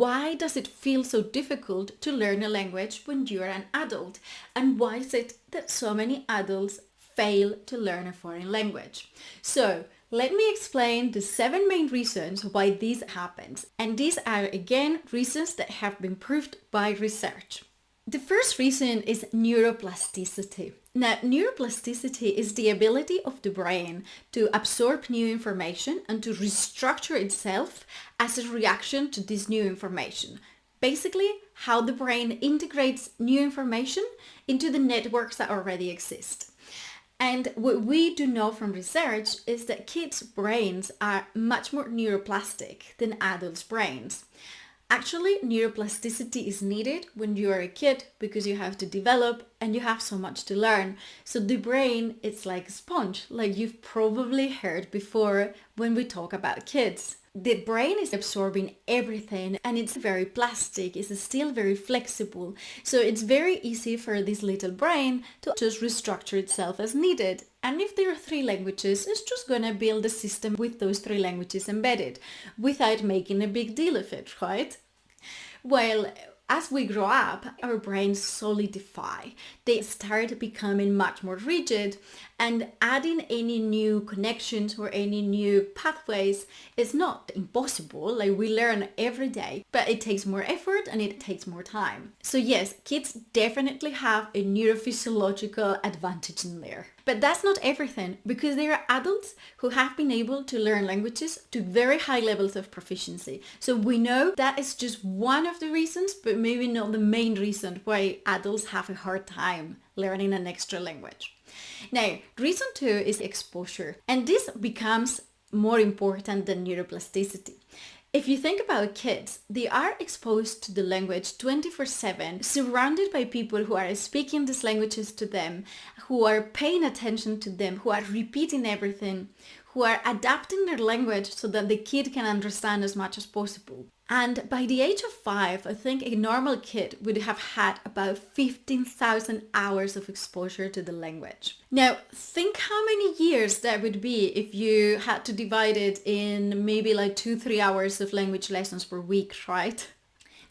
Why does it feel so difficult to learn a language when you're an adult? And why is it that so many adults fail to learn a foreign language? So let me explain the 7 main reasons why this happens. And these are, again, reasons that have been proved by research. The first reason is neuroplasticity. Now, neuroplasticity is the ability of the brain to absorb new information and to restructure itself as a reaction to this new information. Basically, how the brain integrates new information into the networks that already exist. And what we do know from research is that kids' brains are much more neuroplastic than adults' brains. Actually, neuroplasticity is needed when you are a kid because you have to develop and you have so much to learn. So the brain, it's like a sponge, like you've probably heard before when we talk about kids. The brain is absorbing everything and it's very plastic, it's still very flexible. So it's very easy for this little brain to just restructure itself as needed. And if there are 3 languages, it's just gonna build a system with those 3 languages embedded without making a big deal of it, right? Well, as we grow up, our brains solidify. They start becoming much more rigid, and adding any new connections or any new pathways is not impossible. Like, we learn every day, but it takes more effort and it takes more time. So yes, kids definitely have a neurophysiological advantage in there. But that's not everything, because there are adults who have been able to learn languages to very high levels of proficiency. So we know that is just one of the reasons, but maybe not the main reason why adults have a hard time learning an extra language. Now, reason 2 is exposure, and this becomes more important than neuroplasticity. If you think about kids, they are exposed to the language 24/7, surrounded by people who are speaking these languages to them, who are paying attention to them, who are repeating everything, who are adapting their language so that the kid can understand as much as possible. And by the age of 5, I think a normal kid would have had about 15,000 hours of exposure to the language. Now, think how many years that would be if you had to divide it in maybe like 2-3 hours of language lessons per week, right?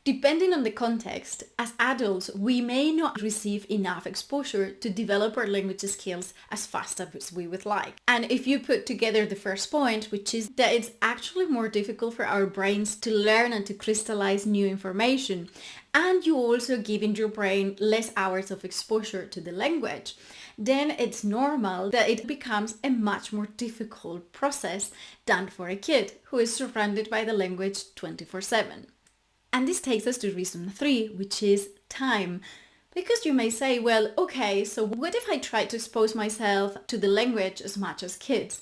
Depending on the context, as adults, we may not receive enough exposure to develop our language skills as fast as we would like. And if you put together the first point, which is that it's actually more difficult for our brains to learn and to crystallize new information, and you also giving your brain less hours of exposure to the language, then it's normal that it becomes a much more difficult process than for a kid who is surrounded by the language 24/7. And this takes us to reason 3, which is time. Because you may say, well, okay, so what if I try to expose myself to the language as much as kids?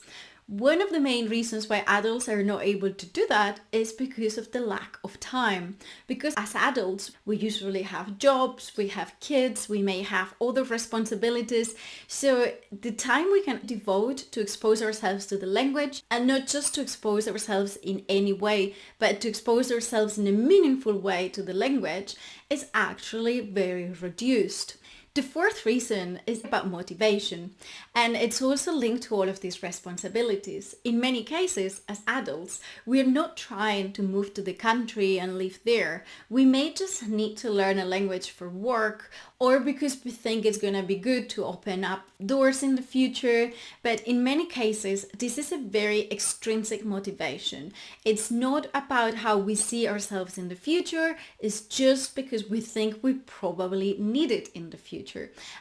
One of the main reasons why adults are not able to do that is because of the lack of time. Because as adults, we usually have jobs, we have kids, we may have other responsibilities. So the time we can devote to expose ourselves to the language, and not just to expose ourselves in any way, but to expose ourselves in a meaningful way to the language, is actually very reduced. The fourth reason is about motivation, and it's also linked to all of these responsibilities. In many cases, as adults, we're not trying to move to the country and live there. We may just need to learn a language for work, or because we think it's going to be good to open up doors in the future. But in many cases, this is a very extrinsic motivation. It's not about how we see ourselves in the future. It's just because we think we probably need it in the future.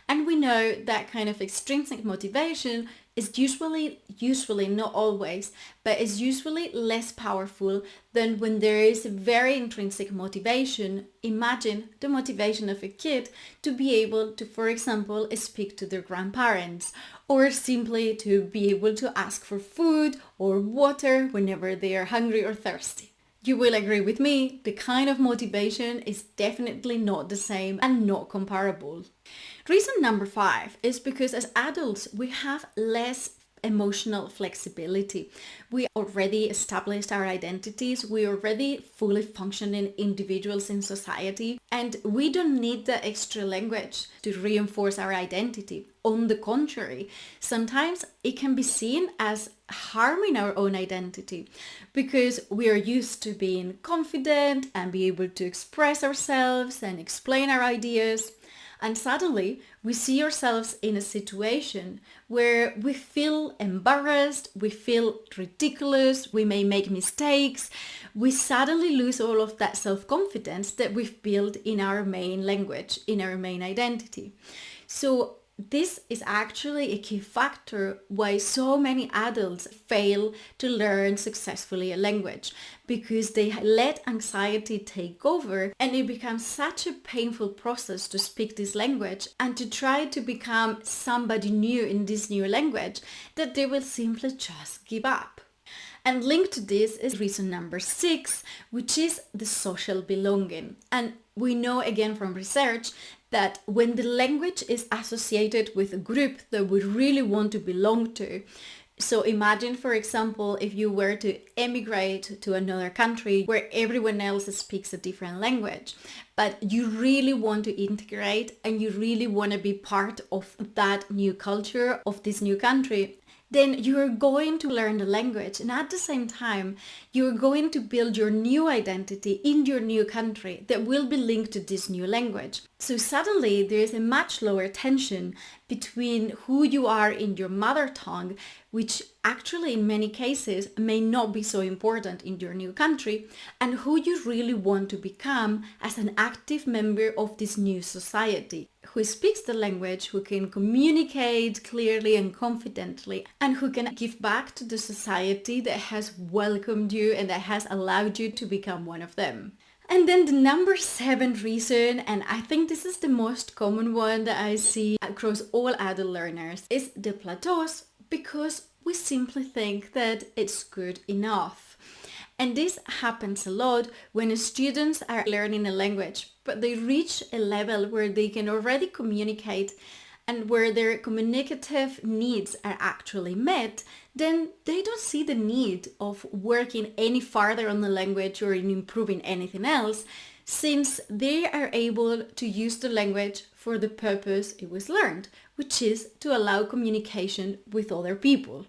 And we know that kind of extrinsic motivation is usually, not always, but is usually less powerful than when there is a very intrinsic motivation. Imagine the motivation of a kid to be able to, for example, speak to their grandparents, or simply to be able to ask for food or water whenever they are hungry or thirsty. You will agree with me, the kind of motivation is definitely not the same and not comparable. Reason number 5 is because as adults, we have less emotional flexibility. We already established our identities. We already fully functioning individuals in society, and we don't need the extra language to reinforce our identity. On the contrary, sometimes it can be seen as harming our own identity because we are used to being confident and be able to express ourselves and explain our ideas. And suddenly we see ourselves in a situation where we feel embarrassed, we feel ridiculous, we may make mistakes. We suddenly lose all of that self-confidence that we've built in our main language, in our main identity. So this is actually a key factor why so many adults fail to learn successfully a language, because they let anxiety take over and it becomes such a painful process to speak this language and to try to become somebody new in this new language that they will simply just give up. And linked to this is reason number 6, which is the social belonging. And we know again from research that when the language is associated with a group that we really want to belong to, so imagine, for example, if you were to emigrate to another country where everyone else speaks a different language, but you really want to integrate and you really want to be part of that new culture, of this new country, then you're going to learn the language, and at the same time you're going to build your new identity in your new country that will be linked to this new language. So suddenly there is a much lower tension between who you are in your mother tongue, which actually in many cases may not be so important in your new country, and who you really want to become as an active member of this new society, who speaks the language, who can communicate clearly and confidently, and who can give back to the society that has welcomed you and that has allowed you to become one of them. And then the number 7 reason, and I think this is the most common one that I see across all adult learners, is the plateaus, because we simply think that it's good enough. And this happens a lot when students are learning a language, but they reach a level where they can already communicate and where their communicative needs are actually met, then they don't see the need of working any farther on the language or in improving anything else, since they are able to use the language for the purpose it was learned, which is to allow communication with other people.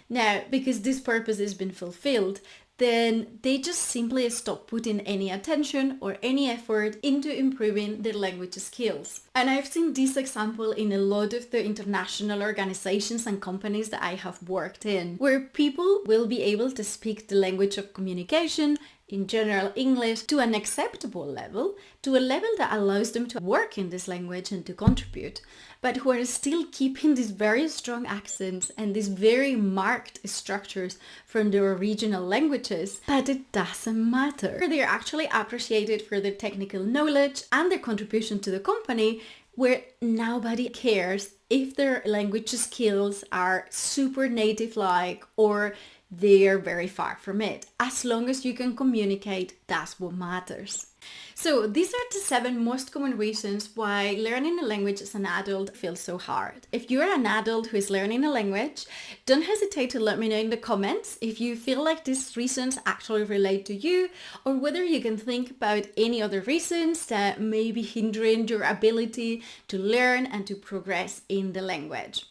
Now, because this purpose has been fulfilled, then they just simply stop putting any attention or any effort into improving their language skills. And I've seen this example in a lot of the international organizations and companies that I have worked in, where people will be able to speak the language of communication, in general English, to an acceptable level, to a level that allows them to work in this language and to contribute, but who are still keeping these very strong accents and these very marked structures from their original languages. But it doesn't matter. They're actually appreciated for their technical knowledge and their contribution to the company, where nobody cares if their language skills are super native-like or they are very far from it. As long as you can communicate, that's what matters. So these are the 7 most common reasons why learning a language as an adult feels so hard. If you're an adult who is learning a language, don't hesitate to let me know in the comments if you feel like these reasons actually relate to you, or whether you can think about any other reasons that may be hindering your ability to learn and to progress in the language.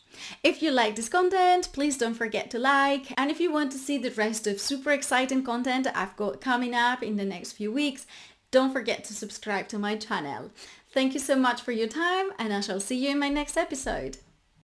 If you like this content, please don't forget to like, and if you want to see the rest of super exciting content I've got coming up in the next few weeks, don't forget to subscribe to my channel. Thank you so much for your time, and I shall see you in my next episode.